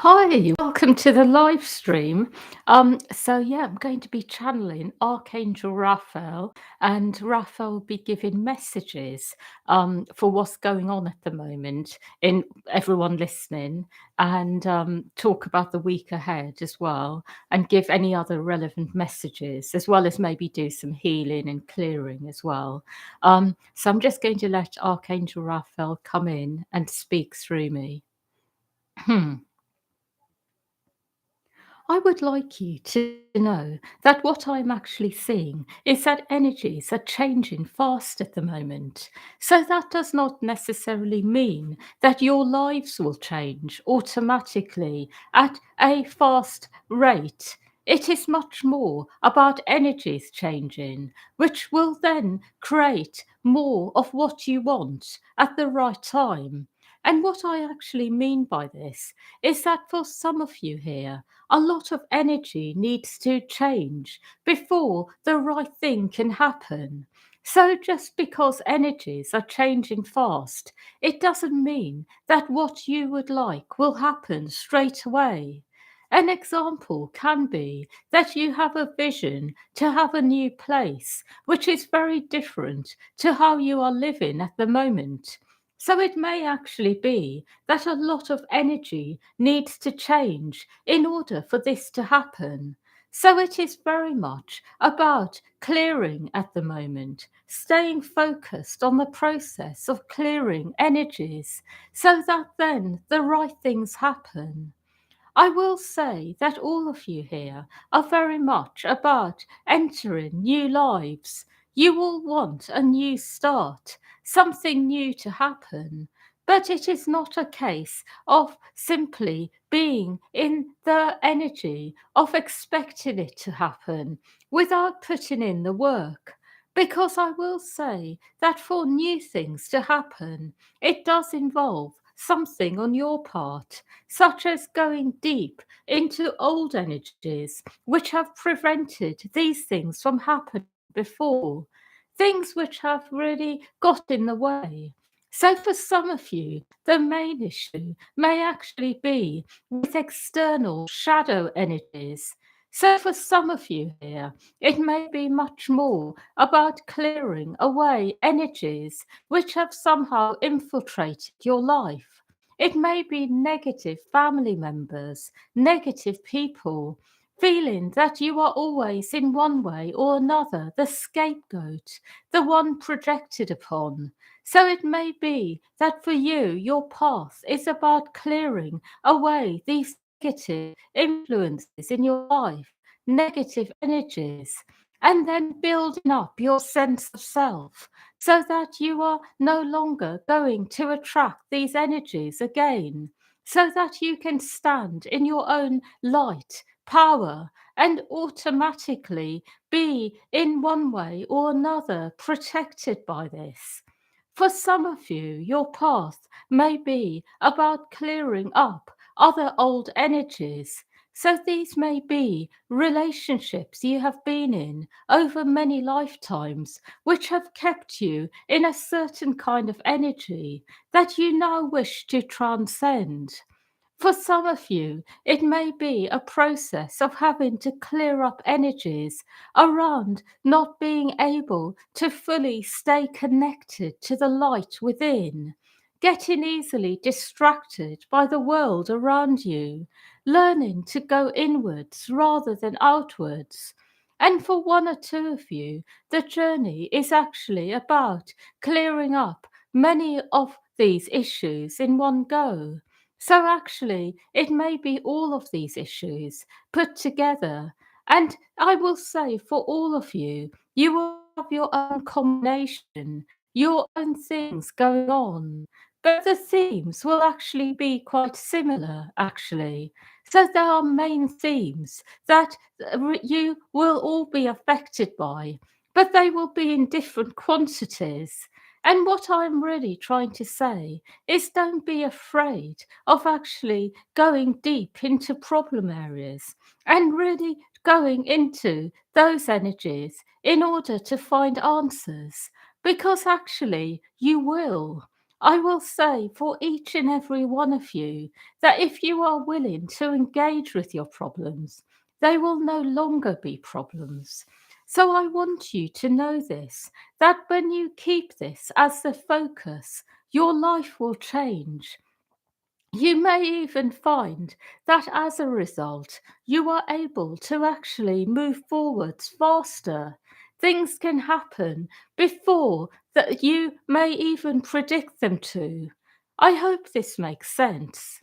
Hi, welcome to the live stream. I'm going to be channeling Archangel Raphael, and Raphael will be giving messages for what's going on at the moment in everyone listening, and talk about the week ahead as well, and give any other relevant messages, as well as maybe do some healing and clearing as well. So I'm just going to let Archangel Raphael come in and speak through me. I would like you to know that what I'm actually seeing is that energies are changing fast at the moment. So that does not necessarily mean that your lives will change automatically at a fast rate. It is much more about energies changing, which will then create more of what you want at the right time. And what I actually mean by this is that for some of you here, a lot of energy needs to change before the right thing can happen. So, just because energies are changing fast, it doesn't mean that what you would like will happen straight away. An example can be that you have a vision to have a new place, which is very different to how you are living at the moment. So it may actually be that a lot of energy needs to change in order for this to happen. So it is very much about clearing at the moment, staying focused on the process of clearing energies so that then the right things happen. I will say that all of you here are very much about entering new lives. You all want a new start, something new to happen. But it is not a case of simply being in the energy of expecting it to happen without putting in the work. Because I will say that for new things to happen, it does involve something on your part, such as going deep into old energies which have prevented these things from happening before, things which have really got in the way. So, for some of you, the main issue may actually be with external shadow energies. So, for some of you here, it may be much more about clearing away energies which have somehow infiltrated your life. It may be negative family members, negative people, feeling that you are always, in one way or another, the scapegoat, the one projected upon. So it may be that for you, your path is about clearing away these negative influences in your life, negative energies, and then building up your sense of self so that you are no longer going to attract these energies again, so that you can stand in your own light, power, and automatically be, in one way or another, protected by this. For some of you, your path may be about clearing up other old energies. So these may be relationships you have been in over many lifetimes, which have kept you in a certain kind of energy that you now wish to transcend. For some of you, it may be a process of having to clear up energies around not being able to fully stay connected to the light within, getting easily distracted by the world around you, learning to go inwards rather than outwards. And for one or two of you, the journey is actually about clearing up many of these issues in one go. So, actually, it may be all of these issues put together. And I will say for all of you, you will have your own combination, your own things going on. But the themes will actually be quite similar, actually. So, there are main themes that you will all be affected by, but they will be in different quantities. And what I'm really trying to say is don't be afraid of actually going deep into problem areas and really going into those energies in order to find answers, because actually you will. I will say for each and every one of you that if you are willing to engage with your problems, they will no longer be problems. So I want you to know this, that when you keep this as the focus, your life will change. You may even find that as a result, you are able to actually move forwards faster. Things can happen before that you may even predict them to. I hope this makes sense.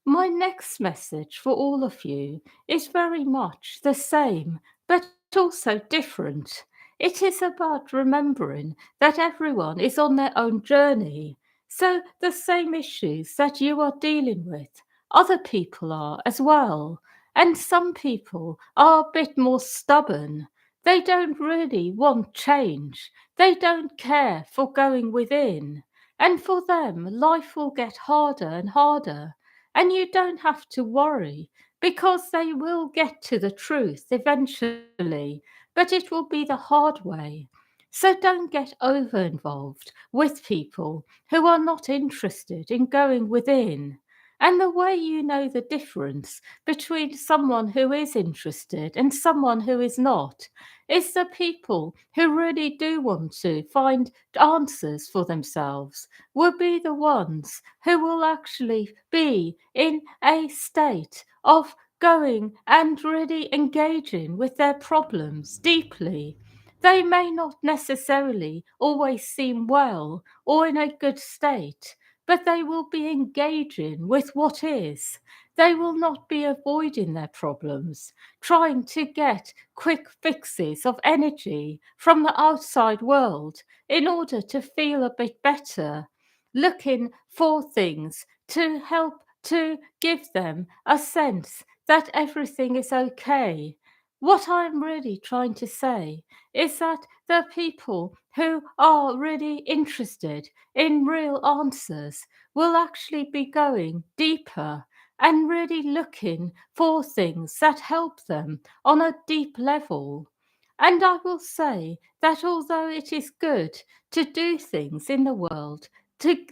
My next message for all of you is very much the same, but also different. It is about remembering that everyone is on their own journey. So, the same issues that you are dealing with, other people are as well. And some people are a bit more stubborn. They don't really want change, they don't care for going within. And for them, life will get harder and harder, and you don't have to worry because they will get to the truth eventually, but it will be the hard way. So don't get over involved with people who are not interested in going within. And the way you know the difference between someone who is interested and someone who is not is the people who really do want to find answers for themselves will be the ones who will actually be in a state of going and really engaging with their problems deeply. They may not necessarily always seem well or in a good state, but they will be engaging with what is. They will not be avoiding their problems, trying to get quick fixes of energy from the outside world in order to feel a bit better, looking for things to help to give them a sense that everything is okay. What I'm really trying to say is that the people who are really interested in real answers will actually be going deeper and really looking for things that help them on a deep level. And I will say that although it is good to do things in the world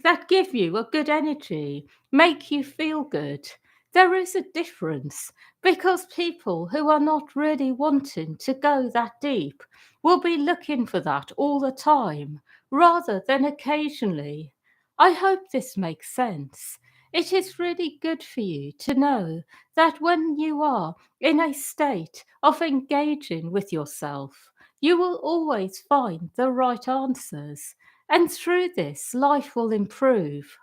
that give you a good energy, make you feel good, there is a difference because people who are not really wanting to go that deep will be looking for that all the time rather than occasionally. I hope this makes sense. It is really good for you to know that when you are in a state of engaging with yourself, you will always find the right answers, and through this, life will improve.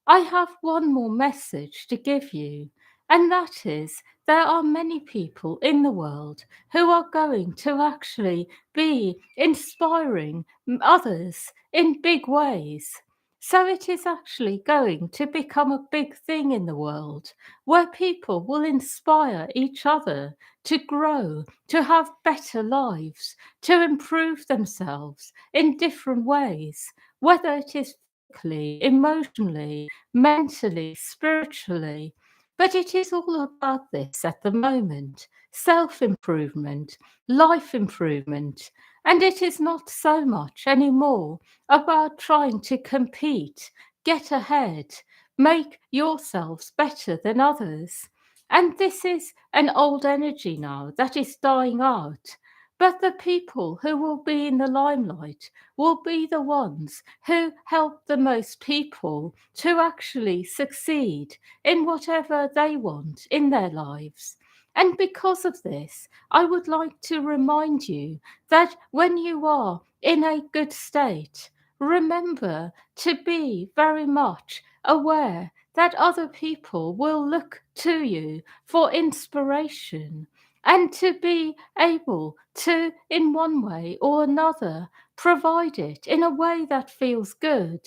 I have one more message to give you, and that is there are many people in the world who are going to actually be inspiring others in big ways. So it is actually going to become a big thing in the world where people will inspire each other to grow, to have better lives, to improve themselves in different ways, whether it is physically, emotionally, mentally, spiritually. But it is all about this at the moment, self improvement, life improvement. And it is not so much anymore about trying to compete, get ahead, make yourselves better than others. And this is an old energy now that is dying out. But the people who will be in the limelight will be the ones who help the most people to actually succeed in whatever they want in their lives. And because of this, I would like to remind you that when you are in a good state, remember to be very much aware that other people will look to you for inspiration and to be able to, in one way or another, provide it in a way that feels good,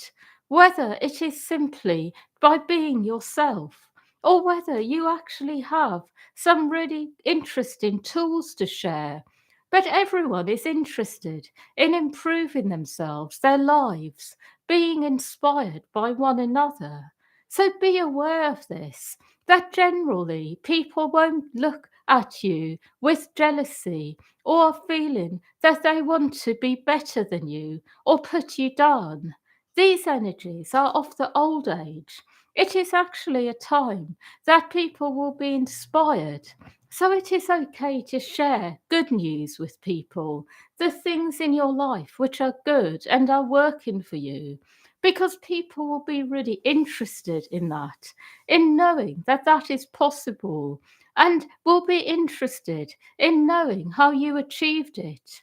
whether it is simply by being yourself or whether you actually have some really interesting tools to share. But everyone is interested in improving themselves, their lives, being inspired by one another. So be aware of this, that generally people won't look at you with jealousy or feeling that they want to be better than you or put you down. These energies are of the old age. It is actually a time that people will be inspired. So it is okay to share good news with people, the things in your life which are good and are working for you, because people will be really interested in that, in knowing that that is possible, and will be interested in knowing how you achieved it.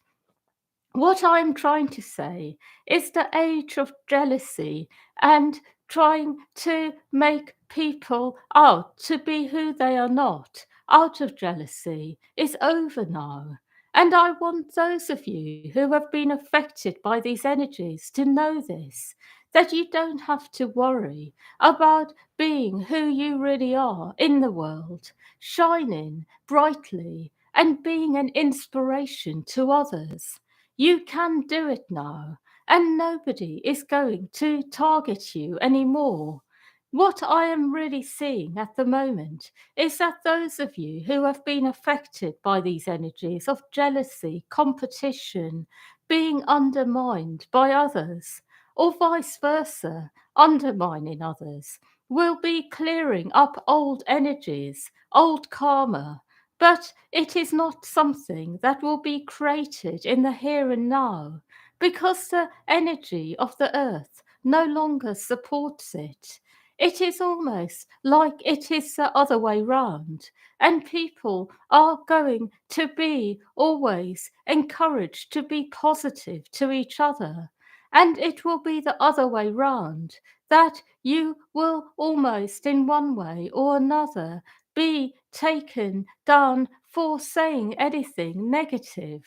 What I'm trying to say is the age of jealousy and trying to make people out to be who they are not, out of jealousy, is over now. And I want those of you who have been affected by these energies to know this, that you don't have to worry about being who you really are in the world, shining brightly and being an inspiration to others. You can do it now, and nobody is going to target you anymore. What I am really seeing at the moment is that those of you who have been affected by these energies of jealousy, competition, being undermined by others, or vice versa, undermining others, will be clearing up old energies, old karma, but it is not something that will be created in the here and now, because the energy of the earth no longer supports it. It is almost like it is the other way round, and people are going to be always encouraged to be positive to each other. And it will be the other way round, that you will almost in one way or another be taken down for saying anything negative,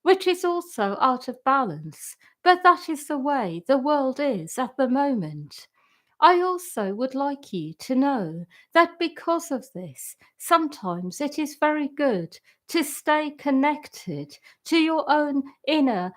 which is also out of balance. But that is the way the world is at the moment. I also would like you to know that because of this, sometimes it is very good to stay connected to your own inner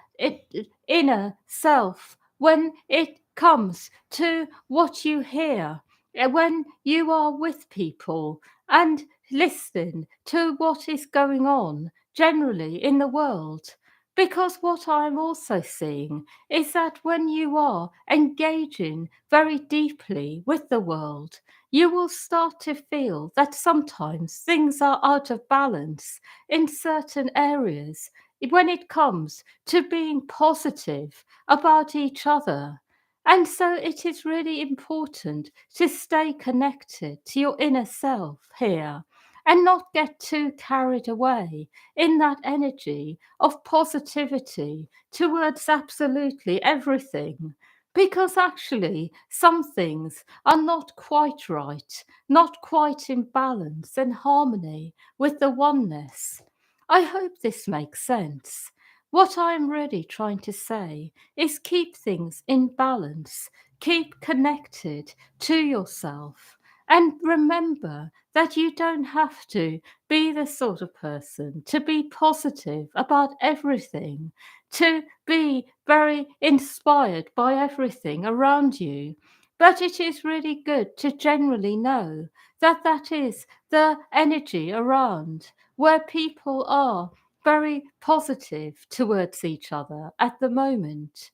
self when it comes to what you hear, when you are with people and listen to what is going on generally in the world. Because what I'm also seeing is that when you are engaging very deeply with the world, you will start to feel that sometimes things are out of balance in certain areas when it comes to being positive about each other. And so it is really important to stay connected to your inner self here and not get too carried away in that energy of positivity towards absolutely everything. Because actually, some things are not quite right, not quite in balance and harmony with the oneness. I hope this makes sense. What I'm really trying to say is keep things in balance, keep connected to yourself, and remember that you don't have to be the sort of person to be positive about everything, to be very inspired by everything around you. But it is really good to generally know that that is the energy around where people are very positive towards each other at the moment.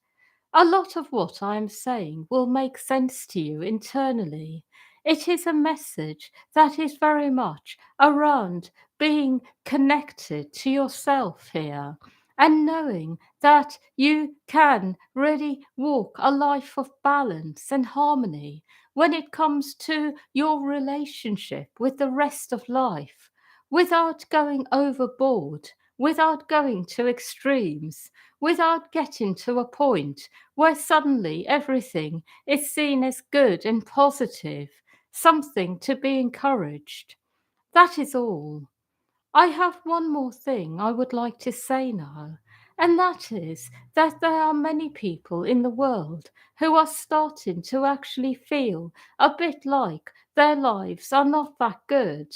A lot of what I am saying will make sense to you internally. It is a message that is very much around being connected to yourself here and knowing that you can really walk a life of balance and harmony when it comes to your relationship with the rest of life without going overboard, without going to extremes, without getting to a point where suddenly everything is seen as good and positive, something to be encouraged. That is all. I have one more thing I would like to say now, and that is that there are many people in the world who are starting to actually feel a bit like their lives are not that good.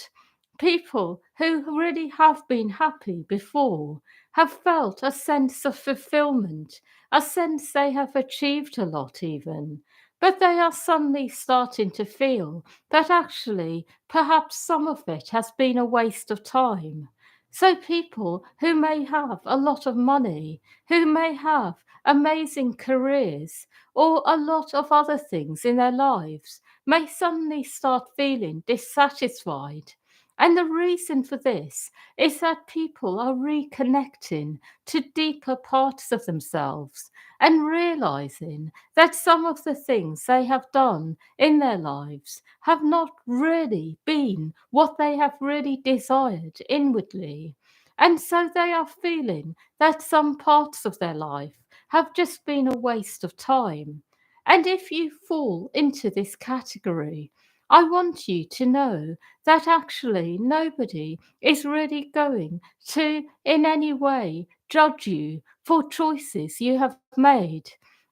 People who really have been happy before have felt a sense of fulfillment, a sense they have achieved a lot, even. But they are suddenly starting to feel that actually perhaps some of it has been a waste of time. So people who may have a lot of money, who may have amazing careers, or a lot of other things in their lives, may suddenly start feeling dissatisfied. And the reason for this is that people are reconnecting to deeper parts of themselves and realizing that some of the things they have done in their lives have not really been what they have really desired inwardly. And so they are feeling that some parts of their life have just been a waste of time. And if you fall into this category, I want you to know that actually nobody is really going to in any way judge you for choices you have made.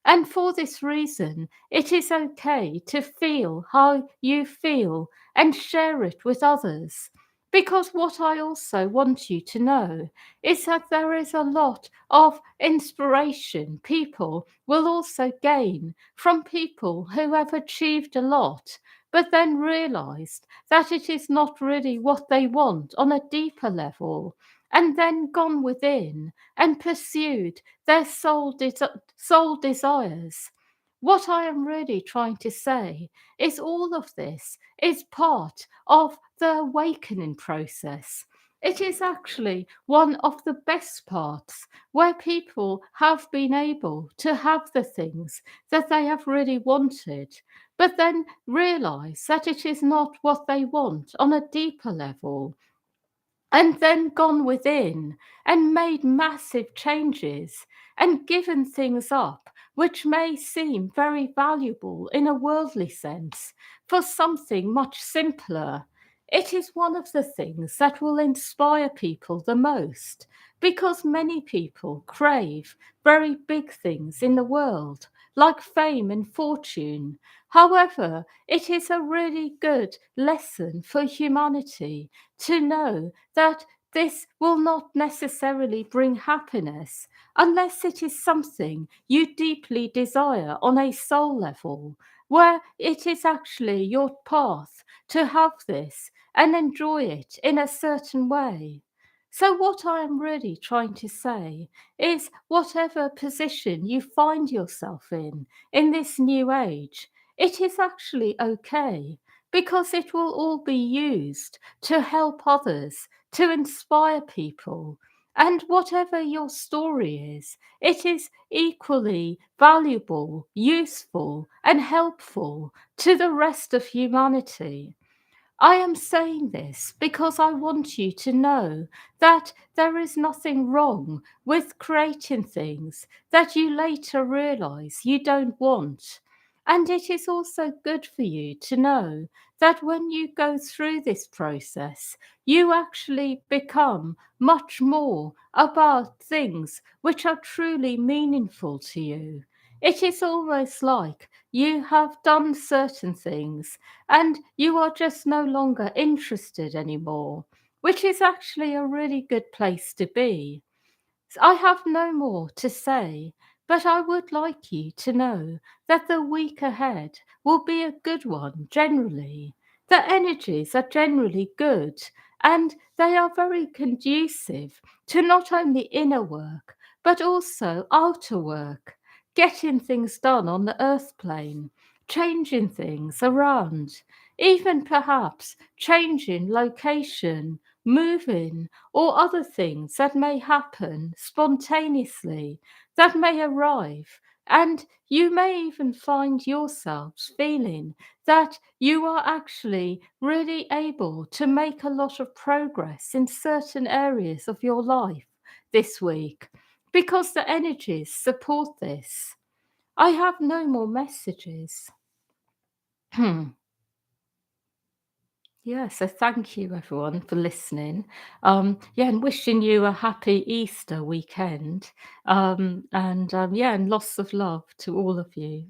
And for this reason, it is okay to feel how you feel and share it with others. Because what I also want you to know is that there is a lot of inspiration people will also gain from people who have achieved a lot, but then realized that it is not really what they want on a deeper level, and then gone within and pursued their soul desires. What I am really trying to say is all of this is part of the awakening process. It is actually one of the best parts where people have been able to have the things that they have really wanted, but then realize that it is not what they want on a deeper level, and then gone within and made massive changes and given things up which may seem very valuable in a worldly sense for something much simpler. It is one of the things that will inspire people the most, because many people crave very big things in the world, like fame and fortune. However, it is a really good lesson for humanity to know that this will not necessarily bring happiness unless it is something you deeply desire on a soul level, where it is actually your path to have this and enjoy it in a certain way. So, what I am really trying to say is whatever position you find yourself in this new age, it is actually okay, because it will all be used to help others, to inspire people. And whatever your story is, it is equally valuable, useful, and helpful to the rest of humanity. I am saying this because I want you to know that there is nothing wrong with creating things that you later realize you don't want. And it is also good for you to know that when you go through this process, you actually become much more about things which are truly meaningful to you. It is almost like you have done certain things and you are just no longer interested anymore, which is actually a really good place to be. I have no more to say, but I would like you to know that the week ahead will be a good one generally. The energies are generally good, and they are very conducive to not only inner work but also outer work, getting things done on the earth plane, changing things around, even perhaps changing location, moving, or other things that may happen spontaneously, that may arrive. And you may even find yourselves feeling that you are actually really able to make a lot of progress in certain areas of your life this week, because the energies support this. I have no more messages. Yeah, so thank you everyone for listening. Yeah, and wishing you a happy Easter weekend. And yeah, and lots of love to all of you.